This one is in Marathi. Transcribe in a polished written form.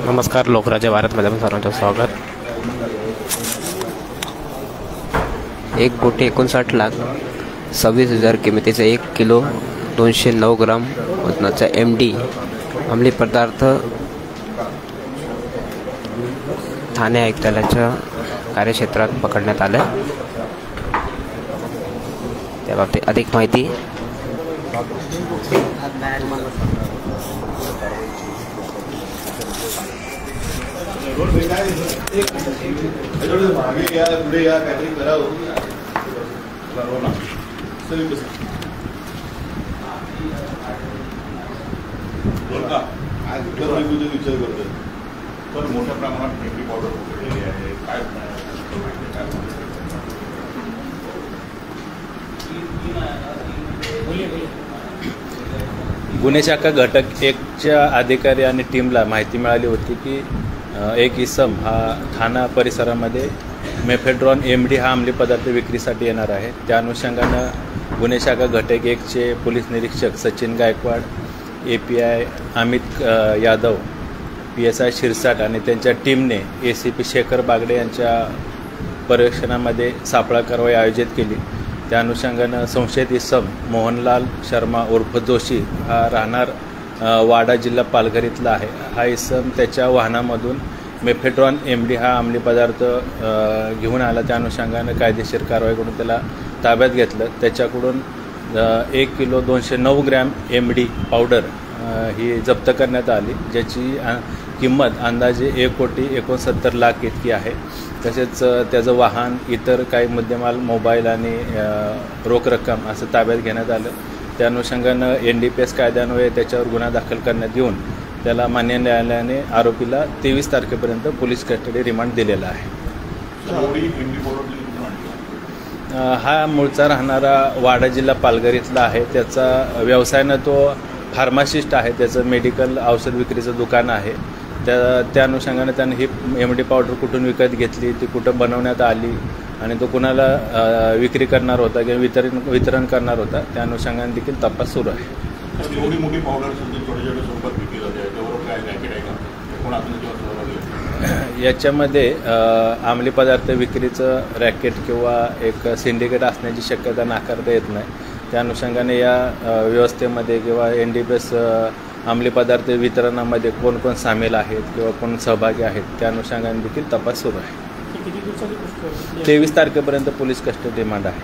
नमस्कार, लोकराज्य भारतमध्ये सर्वांचं स्वागत। 1,59,26,00,000 किमतीचा 1 किलो 209 ग्राम वजनाचा MD अंमली पदार्थ ठाणे आयुक्तालयाच्या कार्यक्षेत्रात पकडण्यात आलं। त्याबाबतीत अधिक माहिती मोठ्या प्रमाणात मेमरी पावडर पकडलेली आहे। काय गुन्हे शाखा घटक 1च्या अधिकारी आणि टीमला माहिती मिळाली होती की एक इसम हा ठाणा परिसरामध्ये मेफेड्रॉन MD हा अंमली पदार्थ विक्रीसाठी येणार आहे। त्या अनुषंगानं गुन्हे शाखा घटक 1चे पोलीस निरीक्षक सचिन गायकवाड, API अमित यादव, PSI शिरसाट आणि त्यांच्या टीमने ACP शेखर बागडे यांच्या पर्यवेक्षणामध्ये सापळा कारवाई आयोजित केली। त्या अनुषंगानं संशयित इसम मोहनलाल शर्मा उर्फ जोशी हा राहणार वाडा जिल्हा पालघर इथला आहे। हा इसम त्याच्या वाहनामधून मेफेड्रॉन MD हा अंमली पदार्थ घेऊन आला। त्या अनुषंगानं कायदेशीर कारवाई करून त्याला ताब्यात घेतलं। त्याच्याकडून 1 किलो 209 ग्रॅम MD पावडर ही जप्त करण्यात आली, ज्याची किंमत अंदाजे 1,69,00,000 इतकी आहे। तसेच त्याचं वाहन, इतर काही मुद्देमाल, मोबाईल आणि रोख रक्कम असं ताब्यात घेण्यात आलं। त्या अनुषंगानं NDPS कायद्यान्वये त्याच्यावर गुन्हा दाखल करण्यात येऊन त्याला मान्य न्यायालयाने आरोपीला 23 तारखेपर्यंत पोलीस कस्टडी रिमांड दिलेला आहे। हा मूळचा राहणारा वाडा जिल्हा पालघर इथला आहे। त्याचा व्यवसायानं तो फार्मासिस्ट आहे। त्याचं मेडिकल औषध विक्रीचं दुकान आहे। त्या अनुषंगाने त्याने ही MD पावडर कुठून विकत घेतली, ती कुठं बनवण्यात आली आणि तो कुणाला विक्री करणार होता किंवा वितरण करणार होता, त्या अनुषंगाने देखील तपास सुरू आहे। एवढी मोठी पावडर छोट्या स्वरूपात विकली जाते, त्यावर काय रॅकेट आहे का? याच्यामध्ये अंमली पदार्थ विक्रीचं रॅकेट किंवा एक सिंडिकेट असण्याची शक्यता नाकारता येत नाही। त्या अनुषंगाने या व्यवस्थेमध्ये किंवा NDPS अंमली पदार्थ वितरणामध्ये कोण कोण सामील आहेत किंवा कोण सहभागी आहेत, त्या अनुषंगाने देखील तपास सुरू आहे। 23 तारखेपर्यंत पोलीस कस्टडी रिमांड आहे।